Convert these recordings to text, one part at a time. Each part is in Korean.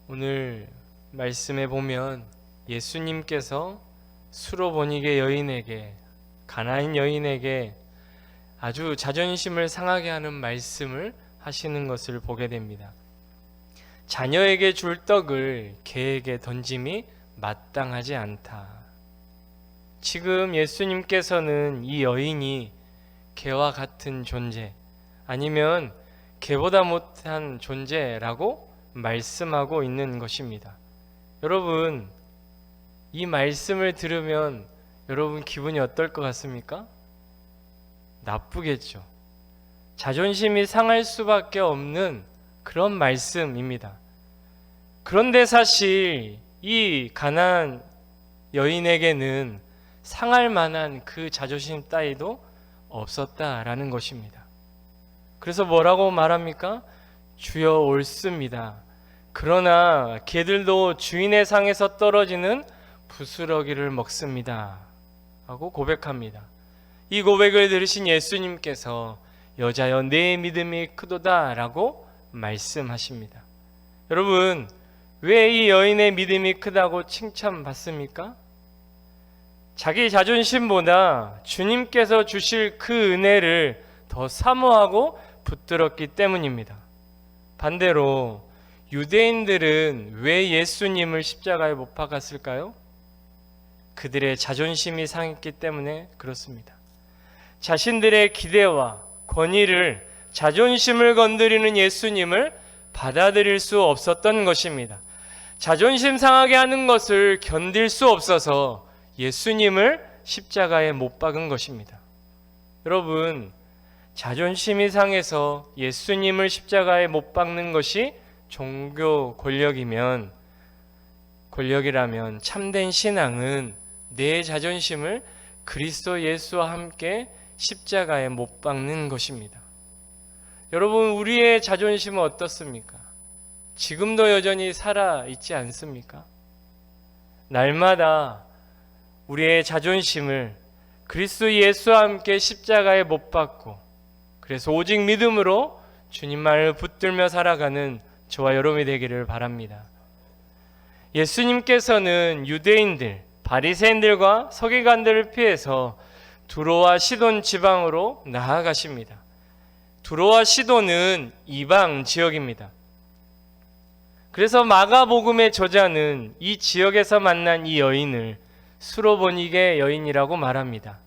오늘 말씀에 보면 예수님께서 수로보니게 여인에게, 가나안 여인에게 아주 자존심을 상하게 하는 말씀을 하시는 것을 보게 됩니다. 자녀에게 줄 떡을 개에게 던짐이 마땅하지 않다. 지금 예수님께서는 이 여인이 개와 같은 존재, 아니면 개보다 못한 존재라고 말씀하고 있는 것입니다. 여러분, 이 말씀을 들으면 여러분 기분이 어떨 것 같습니까? 나쁘겠죠. 자존심이 상할 수밖에 없는 그런 말씀입니다. 그런데 사실 이 가나안 여인에게는 상할 만한 그 자존심 따위도 없었다라는 것입니다. 그래서 뭐라고 말합니까? 주여 옳습니다. 그러나 개들도 주인의 상에서 떨어지는 부스러기를 먹습니다 하고 고백합니다. 이 고백을 들으신 예수님께서 여자여 내 믿음이 크도다 라고 말씀하십니다. 여러분, 왜 이 여인의 믿음이 크다고 칭찬받습니까? 자기 자존심보다 주님께서 주실 그 은혜를 더 사모하고 붙들었기 때문입니다. 반대로 유대인들은 왜 예수님을 십자가에 못 박았을까요? 그들의 자존심이 상했기 때문에 그렇습니다. 자신들의 기대와 권위를, 자존심을 건드리는 예수님을 받아들일 수 없었던 것입니다. 자존심 상하게 하는 것을 견딜 수 없어서 예수님을 십자가에 못 박은 것입니다. 여러분, 자존심이 상해서 예수님을 십자가에 못 박는 것이 종교 권력이라면 참된 신앙은 내 자존심을 그리스도 예수와 함께 십자가에 못 박는 것입니다. 여러분, 우리의 자존심은 어떻습니까? 지금도 여전히 살아있지 않습니까? 날마다 우리의 자존심을 그리스도 예수와 함께 십자가에 못 박고, 그래서 오직 믿음으로 주님만을 붙들며 살아가는 저와 여러분이 되기를 바랍니다. 예수님께서는 유대인들, 바리새인들과 서기관들을 피해서 두로와 시돈 지방으로 나아가십니다. 두로와 시돈은 이방 지역입니다. 그래서 마가복음의 저자는 이 지역에서 만난 이 여인을 수로보니게 여인이라고 말합니다.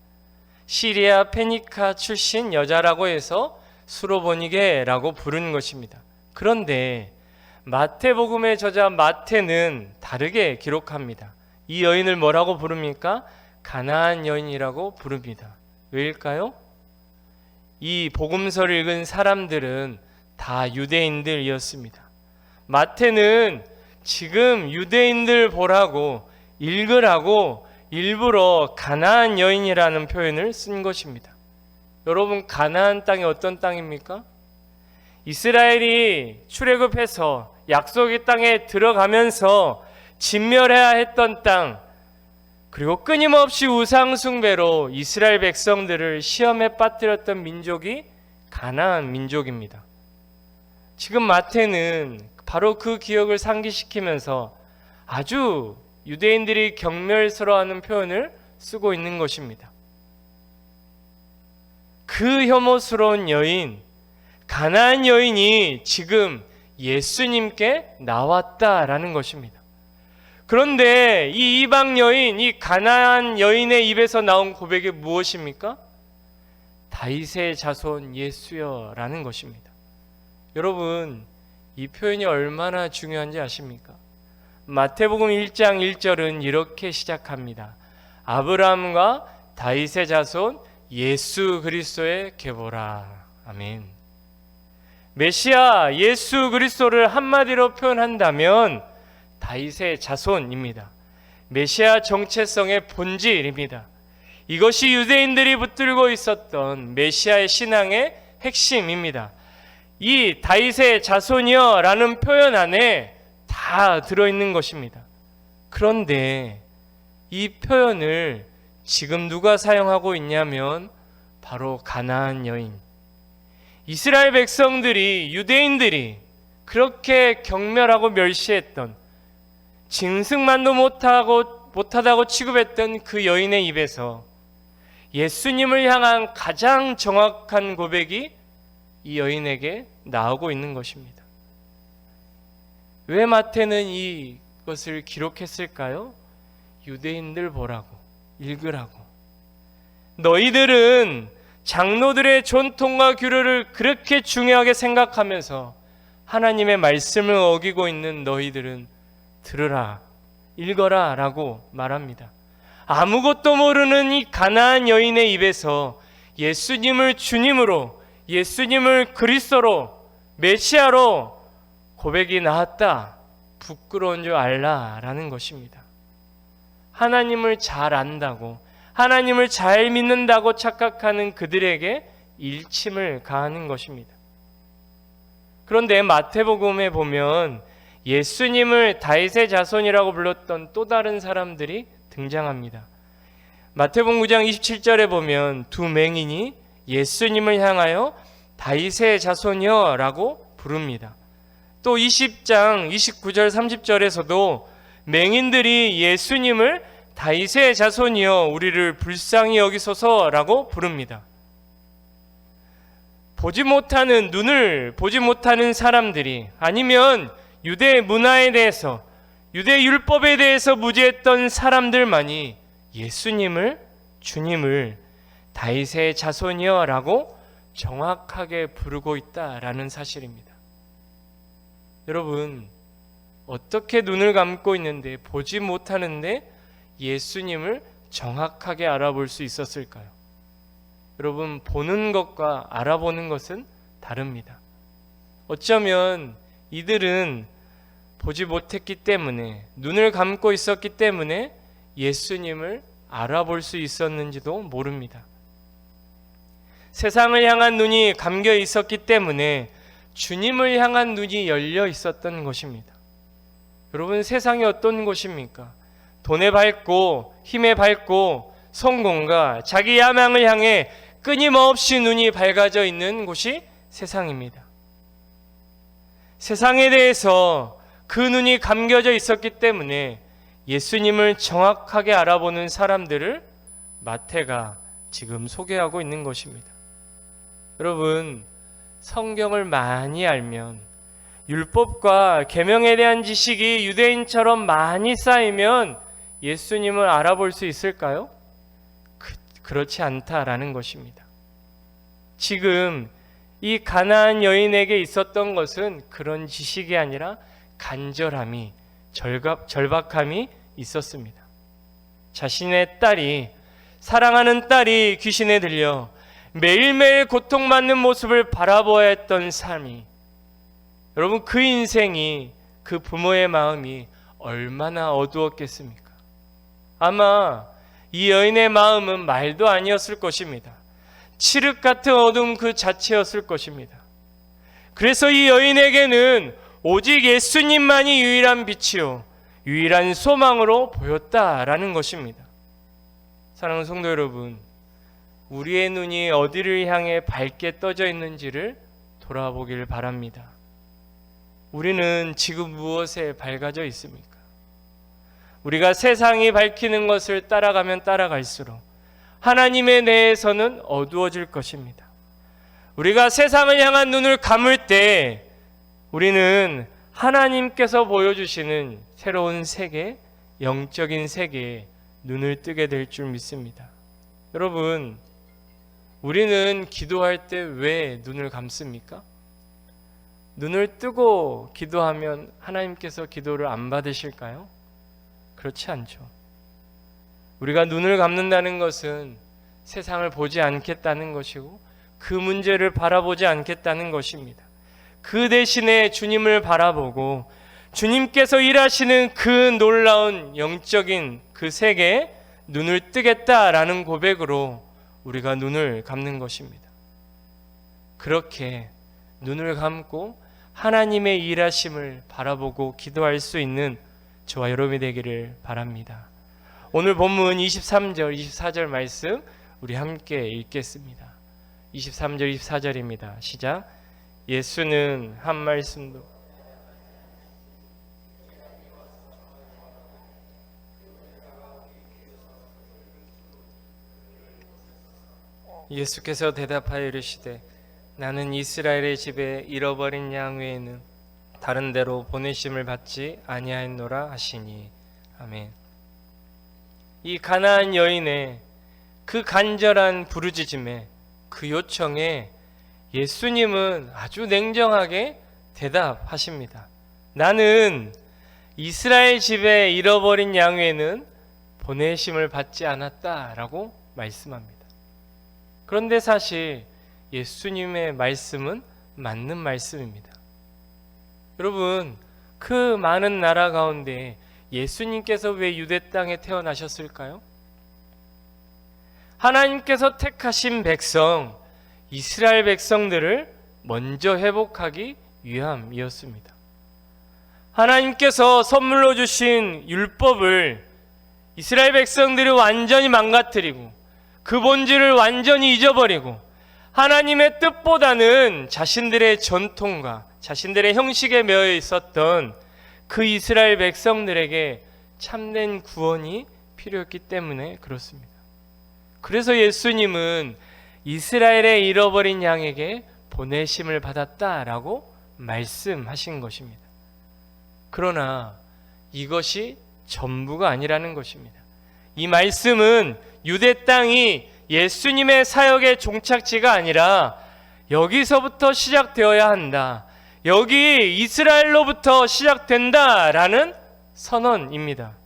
시리아 페니카 출신 여자라고 해서 수로보니게라고 부르는 것입니다. 그런데 마태복음의 저자 마태는 다르게 기록합니다. 이 여인을 뭐라고 부릅니까? 가나안 여인이라고 부릅니다. 왜일까요? 이 복음서를 읽은 사람들은 다 유대인들이었습니다. 마태는 지금 유대인들 보라고, 읽으라고 일부러 가나안 여인이라는 표현을 쓴 것입니다. 여러분, 가나안 땅이 어떤 땅입니까? 이스라엘이 출애굽해서 약속의 땅에 들어가면서 진멸해야 했던 땅, 그리고 끊임없이 우상 숭배로 이스라엘 백성들을 시험에 빠뜨렸던 민족이 가나안 민족입니다. 지금 마태는 바로 그 기억을 상기시키면서 아주 유대인들이 경멸스러워하는 표현을 쓰고 있는 것입니다. 그 혐오스러운 여인, 가나안 여인이 지금 예수님께 나왔다라는 것입니다. 그런데 이 이방 여인, 이 가나안 여인의 입에서 나온 고백이 무엇입니까? 다윗의 자손 예수여라는 것입니다. 여러분, 이 표현이 얼마나 중요한지 아십니까? 마태복음 1장 1절은 이렇게 시작합니다. 아브라함과 다윗의 자손 예수 그리스도의 계보라. 아멘. 메시아 예수 그리스도를 한마디로 표현한다면 다윗의 자손입니다. 메시아 정체성의 본질입니다. 이것이 유대인들이 붙들고 있었던 메시아의 신앙의 핵심입니다. 이 다윗의 자손이여 라는 표현 안에 다 들어있는 것입니다. 그런데 이 표현을 지금 누가 사용하고 있냐면 바로 가나안 여인, 이스라엘 백성들이, 유대인들이 그렇게 경멸하고 멸시했던, 짐승만도 못하다고 취급했던 그 여인의 입에서 예수님을 향한 가장 정확한 고백이 이 여인에게 나오고 있는 것입니다. 왜 마태는 이것을 기록했을까요? 유대인들 보라고, 읽으라고. 너희들은 장로들의 전통과 규례를 그렇게 중요하게 생각하면서 하나님의 말씀을 어기고 있는 너희들은 들으라, 읽어라 라고 말합니다. 아무것도 모르는 이 가나안 여인의 입에서 예수님을 주님으로, 예수님을 그리스도로, 메시아로 고백이 나왔다, 부끄러운 줄 알라라는 것입니다. 하나님을 잘 안다고, 하나님을 잘 믿는다고 착각하는 그들에게 일침을 가하는 것입니다. 그런데 마태복음에 보면 예수님을 다윗의 자손이라고 불렀던 또 다른 사람들이 등장합니다. 마태복음 9장 27절에 보면 두 맹인이 예수님을 향하여 다윗의 자손이여 라고 부릅니다. 또 20장 29절 30절에서도 맹인들이 예수님을 다윗의 자손이여 우리를 불쌍히 여기소서라고 부릅니다. 눈을 보지 못하는 사람들이, 아니면 유대 문화에 대해서, 유대 율법에 대해서 무지했던 사람들만이 예수님을, 주님을 다윗의 자손이여 라고 정확하게 부르고 있다라는 사실입니다. 여러분, 어떻게 눈을 감고 있는데, 보지 못하는데 예수님을 정확하게 알아볼 수 있었을까요? 여러분, 보는 것과 알아보는 것은 다릅니다. 어쩌면 이들은 보지 못했기 때문에, 눈을 감고 있었기 때문에 예수님을 알아볼 수 있었는지도 모릅니다. 세상을 향한 눈이 감겨 있었기 때문에 주님을 향한 눈이 열려 있었던 것입니다. 여러분, 세상이 어떤 곳입니까? 돈에 밝고 힘에 밝고 성공과 자기 야망을 향해 끊임없이 눈이 밝아져 있는 곳이 세상입니다. 세상에 대해서 그 눈이 감겨져 있었기 때문에 예수님을 정확하게 알아보는 사람들을 마태가 지금 소개하고 있는 것입니다. 여러분, 성경을 많이 알면, 율법과 계명에 대한 지식이 유대인처럼 많이 쌓이면 예수님을 알아볼 수 있을까요? 그렇지 않다라는 것입니다. 지금 이 가나안 여인에게 있었던 것은 그런 지식이 아니라 간절함이, 절박함이 있었습니다. 자신의 딸이, 사랑하는 딸이 귀신에 들려 매일매일 고통받는 모습을 바라보아야 했던 삶이, 여러분, 그 인생이, 그 부모의 마음이 얼마나 어두웠겠습니까? 아마 이 여인의 마음은 말도 아니었을 것입니다. 칠흑 같은 어둠 그 자체였을 것입니다. 그래서 이 여인에게는 오직 예수님만이 유일한 빛이요, 유일한 소망으로 보였다라는 것입니다. 사랑하는 성도 여러분, 우리의 눈이 어디를 향해 밝게 떠져 있는지를 돌아보길 바랍니다. 우리는 지금 무엇에 밝아져 있습니까? 우리가 세상이 밝히는 것을 따라가면 따라갈수록 하나님에 대해서는 어두워질 것입니다. 우리가 세상을 향한 눈을 감을 때 우리는 하나님께서 보여주시는 새로운 세계, 영적인 세계에 눈을 뜨게 될 줄 믿습니다. 여러분, 우리는 기도할 때 왜 눈을 감습니까? 눈을 뜨고 기도하면 하나님께서 기도를 안 받으실까요? 그렇지 않죠. 우리가 눈을 감는다는 것은 세상을 보지 않겠다는 것이고 그 문제를 바라보지 않겠다는 것입니다. 그 대신에 주님을 바라보고 주님께서 일하시는 그 놀라운 영적인 그 세계에 눈을 뜨겠다라는 고백으로 우리가 눈을 감는 것입니다. 그렇게 눈을 감고 하나님의 일하심을 바라보고 기도할 수 있는 저와 여러분이 되기를 바랍니다. 오늘 본문 23절, 24절 말씀 우리 함께 읽겠습니다. 23절, 24절입니다. 시작. 예수는 한 말씀도 예수께서 대답하여 이르시되 나는 이스라엘의 집에 잃어버린 양 외에는 다른 데로 보내심을 받지 아니하였노라 하시니. 아멘. 이 가나안 여인의 그 간절한 부르짖음에, 그 요청에 예수님은 아주 냉정하게 대답하십니다. 나는 이스라엘 집에 잃어버린 양 외에는 보내심을 받지 않았다라고 말씀합니다. 그런데 사실 예수님의 말씀은 맞는 말씀입니다. 여러분, 그 많은 나라 가운데 예수님께서 왜 유대 땅에 태어나셨을까요? 하나님께서 택하신 백성, 이스라엘 백성들을 먼저 회복하기 위함이었습니다. 하나님께서 선물로 주신 율법을 이스라엘 백성들이 완전히 망가뜨리고 그 본질을 완전히 잊어버리고 하나님의 뜻보다는 자신들의 전통과 자신들의 형식에 매여 있었던 그 이스라엘 백성들에게 참된 구원이 필요했기 때문에 그렇습니다. 그래서 예수님은 이스라엘의 잃어버린 양에게 보내심을 받았다라고 말씀하신 것입니다. 그러나 이것이 전부가 아니라는 것입니다. 이 말씀은 유대 땅이 예수님의 사역의 종착지가 아니라 여기서부터 시작되어야 한다. 여기 이스라엘로부터 시작된다라는 선언입니다.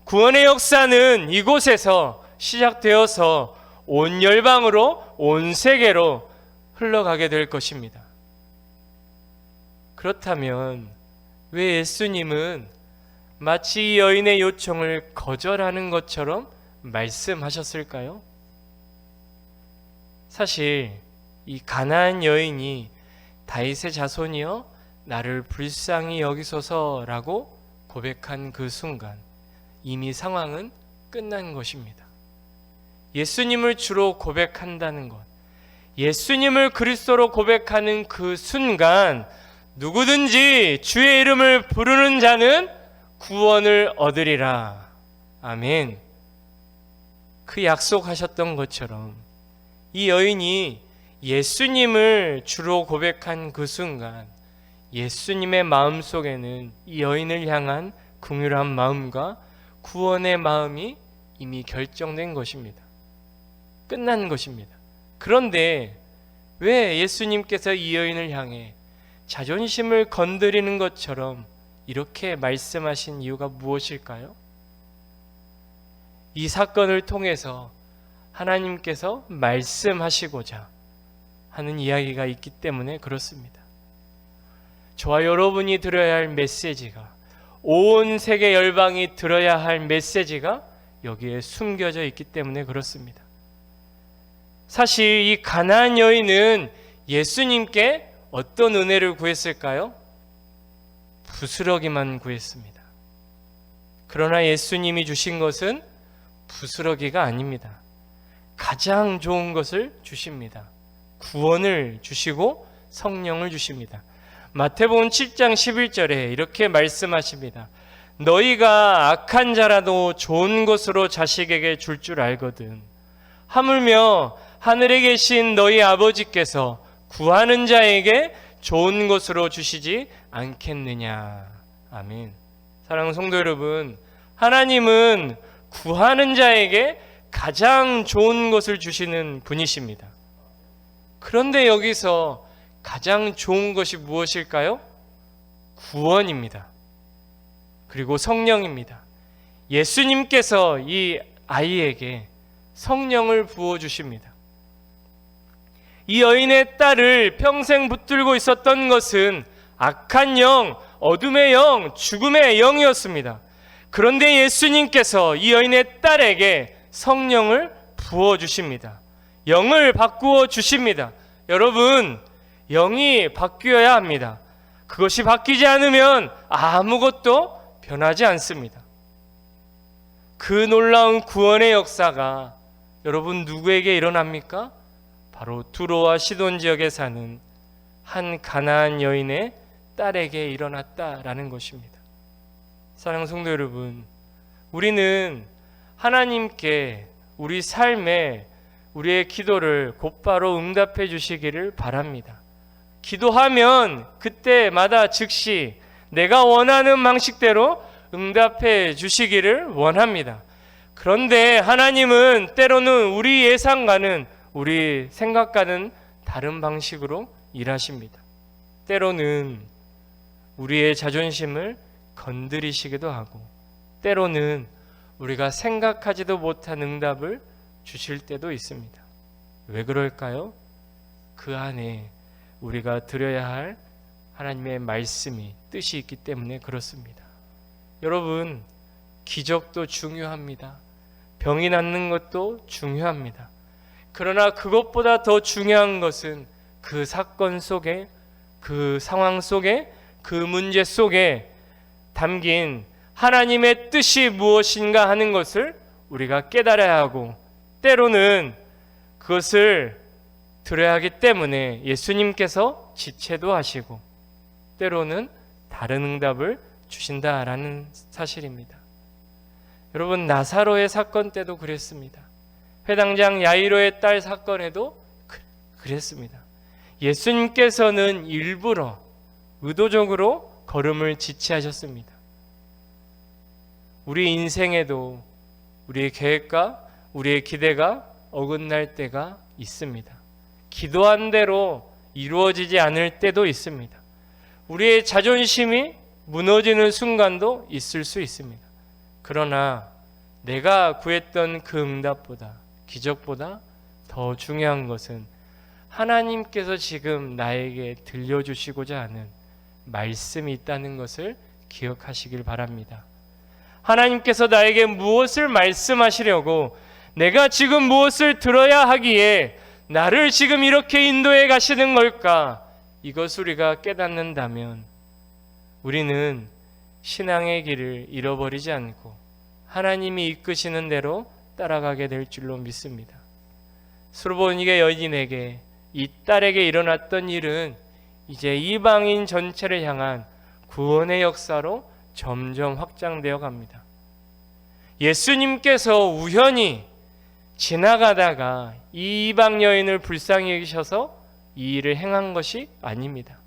구원의 역사는 이곳에서 시작되어서 온 열방으로, 온 세계로 흘러가게 될 것입니다. 그렇다면 왜 예수님은 마치 이 여인의 요청을 거절하는 것처럼 말씀하셨을까요? 사실 이 가나안 여인이 다윗의 자손이여 나를 불쌍히 여기소서라고 고백한 그 순간 이미 상황은 끝난 것입니다. 예수님을 주로 고백한다는 것, 예수님을 그리스도로 고백하는 그 순간 누구든지 주의 이름을 부르는 자는 구원을 얻으리라. 아멘. 그 약속하셨던 것처럼 이 여인이 예수님을 주로 고백한 그 순간 예수님의 마음속에는 이 여인을 향한 긍휼한 마음과 구원의 마음이 이미 결정된 것입니다. 끝난 것입니다. 그런데 왜 예수님께서 이 여인을 향해 자존심을 건드리는 것처럼 이렇게 말씀하신 이유가 무엇일까요? 이 사건을 통해서 하나님께서 말씀하시고자 하는 이야기가 있기 때문에 그렇습니다. 저와 여러분이 들어야 할 메시지가, 온 세계 열방이 들어야 할 메시지가 여기에 숨겨져 있기 때문에 그렇습니다. 사실 이 가나안 여인은 예수님께 어떤 은혜를 구했을까요? 부스러기만 구했습니다. 그러나 예수님이 주신 것은 부스러기가 아닙니다. 가장 좋은 것을 주십니다. 구원을 주시고 성령을 주십니다. 마태복음 7장 11절에 이렇게 말씀하십니다. 너희가 악한 자라도 좋은 것으로 자식에게 줄 줄 알거든. 하물며 하늘에 계신 너희 아버지께서 구하는 자에게 좋은 것으로 주시지 않겠느냐. 아멘. 사랑하는 성도 여러분, 하나님은 구하는 자에게 가장 좋은 것을 주시는 분이십니다. 그런데 여기서 가장 좋은 것이 무엇일까요? 구원입니다. 그리고 성령입니다. 예수님께서 이 아이에게 성령을 부어주십니다. 이 여인의 딸을 평생 붙들고 있었던 것은 악한 영, 어둠의 영, 죽음의 영이었습니다. 그런데 예수님께서 이 여인의 딸에게 성령을 부어주십니다. 영을 바꾸어 주십니다. 여러분, 영이 바뀌어야 합니다. 그것이 바뀌지 않으면 아무것도 변하지 않습니다. 그 놀라운 구원의 역사가 여러분 누구에게 일어납니까? 바로 두로와 시돈 지역에 사는 한 가나안 여인의 딸에게 일어났다라는 것입니다. 사랑하는 성도 여러분, 우리는 하나님께 우리 삶에 우리의 기도를 곧바로 응답해 주시기를 바랍니다. 기도하면 그때마다 즉시 내가 원하는 방식대로 응답해 주시기를 원합니다. 그런데 하나님은 때로는 우리 예상과는, 우리 생각과는 다른 방식으로 일하십니다. 때로는 우리의 자존심을 건드리시기도 하고, 때로는 우리가 생각하지도 못한 응답을 주실 때도 있습니다. 왜 그럴까요? 그 안에 우리가 드려야 할 하나님의 말씀이, 뜻이 있기 때문에 그렇습니다. 여러분, 기적도 중요합니다. 병이 낫는 것도 중요합니다. 그러나 그것보다 더 중요한 것은 그 사건 속에, 그 상황 속에, 그 문제 속에 담긴 하나님의 뜻이 무엇인가 하는 것을 우리가 깨달아야 하고, 때로는 그것을 들어야 하기 때문에 예수님께서 지체도 하시고 때로는 다른 응답을 주신다라는 사실입니다. 여러분, 나사로의 사건 때도 그랬습니다. 회당장 야이로의 딸 사건에도 그랬습니다. 예수님께서는 일부러 의도적으로 걸음을 지체하셨습니다. 우리 인생에도 우리의 계획과 우리의 기대가 어긋날 때가 있습니다. 기도한 대로 이루어지지 않을 때도 있습니다. 우리의 자존심이 무너지는 순간도 있을 수 있습니다. 그러나 내가 구했던 그 응답보다, 기적보다 더 중요한 것은 하나님께서 지금 나에게 들려주시고자 하는 말씀이 있다는 것을 기억하시길 바랍니다. 하나님께서 나에게 무엇을 말씀하시려고, 내가 지금 무엇을 들어야 하기에 나를 지금 이렇게 인도해 가시는 걸까? 이것을 우리가 깨닫는다면 우리는 신앙의 길을 잃어버리지 않고 하나님이 이끄시는 대로 따라가게 될 줄로 믿습니다. 수르보니게 여인에게, 이 딸에게 일어났던 일은 이제 이방인 전체를 향한 구원의 역사로 점점 확장되어 갑니다. 예수님께서 우연히 지나가다가 이 이방 여인을 불쌍히 여기셔서 이 일을 행한 것이 아닙니다.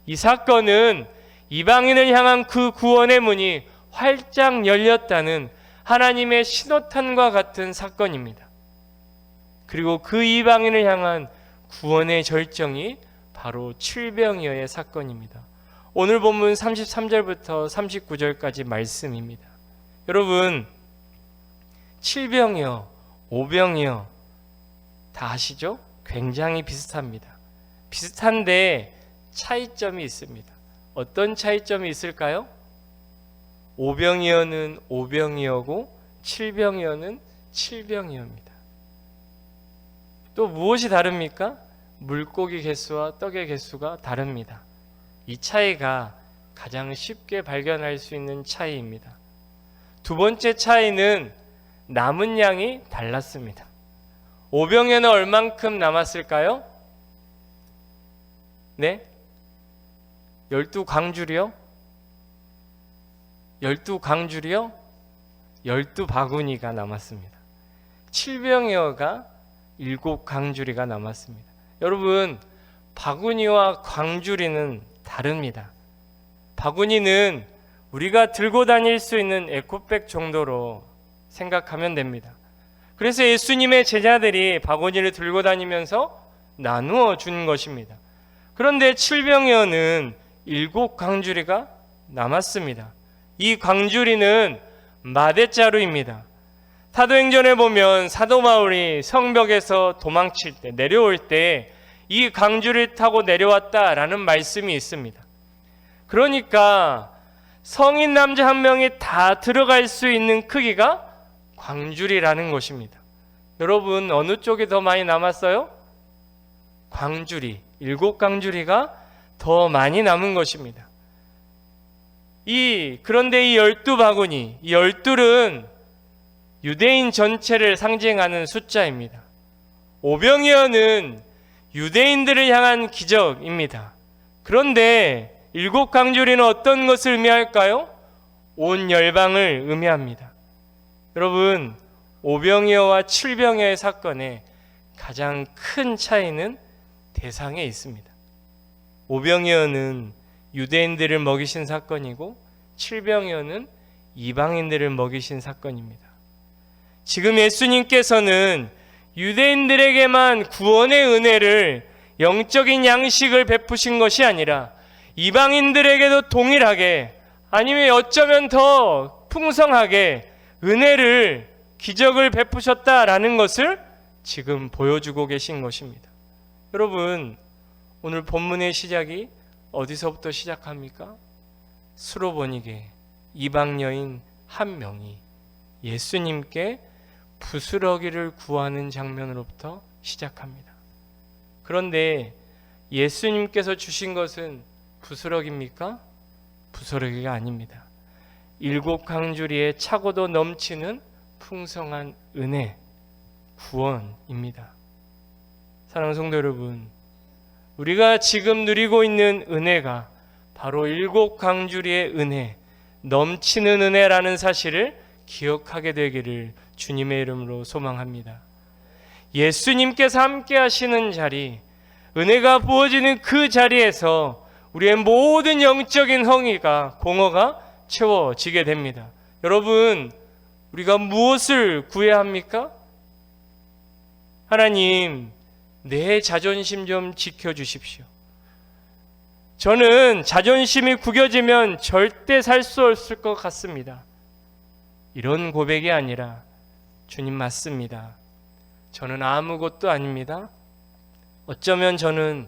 이 사건은 이방인을 향한 그 구원의 문이 활짝 열렸다는 하나님의 신호탄과 같은 사건입니다. 그리고 그 이방인을 향한 구원의 절정이 바로 칠병이어의 사건입니다. 오늘 본문 33절부터 39절까지 말씀입니다. 여러분, 칠병이어, 오병이어 다 아시죠? 굉장히 비슷합니다. 비슷한데 차이점이 있습니다. 어떤 차이점이 있을까요? 오병이어는 오병이어고 칠병이어는 칠병이어입니다. 또 무엇이 다릅니까? 물고기 개수와 떡의 개수가 다릅니다. 이 차이가 가장 쉽게 발견할 수 있는 차이입니다. 두 번째 차이는 남은 양이 달랐습니다. 오병이어는 얼만큼 남았을까요? 네? 12광줄이요? 12광줄이요? 12바구니가 남았습니다. 칠병이어가 7광주리가 남았습니다. 여러분, 바구니와 광주리는 다릅니다. 바구니는 우리가 들고 다닐 수 있는 에코백 정도로 생각하면 됩니다. 그래서 예수님의 제자들이 바구니를 들고 다니면서 나누어 준 것입니다. 그런데 칠병이어는 7광주리가 남았습니다. 이 광주리는 마대자루입니다. 사도행전에 보면 사도 바울이 성벽에서 도망칠 때, 내려올 때 이 광주리를 타고 내려왔다라는 말씀이 있습니다. 그러니까 성인 남자 한 명이 다 들어갈 수 있는 크기가 광주리라는 것입니다. 여러분, 어느 쪽이 더 많이 남았어요? 광주리, 7광주리가 더 많이 남은 것입니다. 그런데 이 12바구니, 이 12은 유대인 전체를 상징하는 숫자입니다. 오병이어는 유대인들을 향한 기적입니다. 그런데 7광주리는 어떤 것을 의미할까요? 온 열방을 의미합니다. 여러분, 오병이어와 칠병이어의 사건에 가장 큰 차이는 대상에 있습니다. 오병이어는 유대인들을 먹이신 사건이고 칠병이어는 이방인들을 먹이신 사건입니다. 지금 예수님께서는 유대인들에게만 구원의 은혜를, 영적인 양식을 베푸신 것이 아니라 이방인들에게도 동일하게, 아니면 어쩌면 더 풍성하게 은혜를, 기적을 베푸셨다라는 것을 지금 보여주고 계신 것입니다. 여러분, 오늘 본문의 시작이 어디서부터 시작합니까? 수로보니게 이방 여인 한 명이 예수님께 부스러기를 구하는 장면으로부터 시작합니다. 그런데 예수님께서 주신 것은 부스러기입니까? 부스러기가 아닙니다. 7강주리에 차고도 넘치는 풍성한 은혜, 구원입니다. 사랑하는 성도 여러분, 우리가 지금 누리고 있는 은혜가 바로 7강주리의 은혜, 넘치는 은혜라는 사실을 기억하게 되기를 주님의 이름으로 소망합니다. 예수님께서 함께 하시는 자리, 은혜가 부어지는 그 자리에서 우리의 모든 영적인 공허가 채워지게 됩니다. 여러분, 우리가 무엇을 구해야 합니까? 하나님, 내 자존심 좀 지켜주십시오. 저는 자존심이 구겨지면 절대 살 수 없을 것 같습니다. 이런 고백이 아니라, 주님 맞습니다. 저는 아무것도 아닙니다. 어쩌면 저는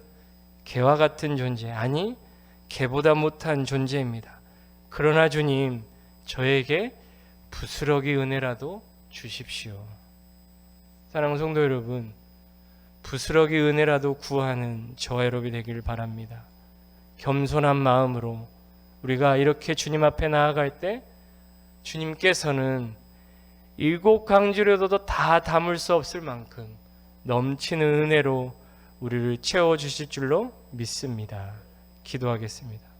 개와 같은 존재, 아니 개보다 못한 존재입니다. 그러나 주님, 저에게 부스러기 은혜라도 주십시오. 사랑하는 성도 여러분, 부스러기 은혜라도 구하는 저와 여러분이 되길 바랍니다. 겸손한 마음으로 우리가 이렇게 주님 앞에 나아갈 때 주님께서는 7강주려도 다 담을 수 없을 만큼 넘치는 은혜로 우리를 채워주실 줄로 믿습니다. 기도하겠습니다.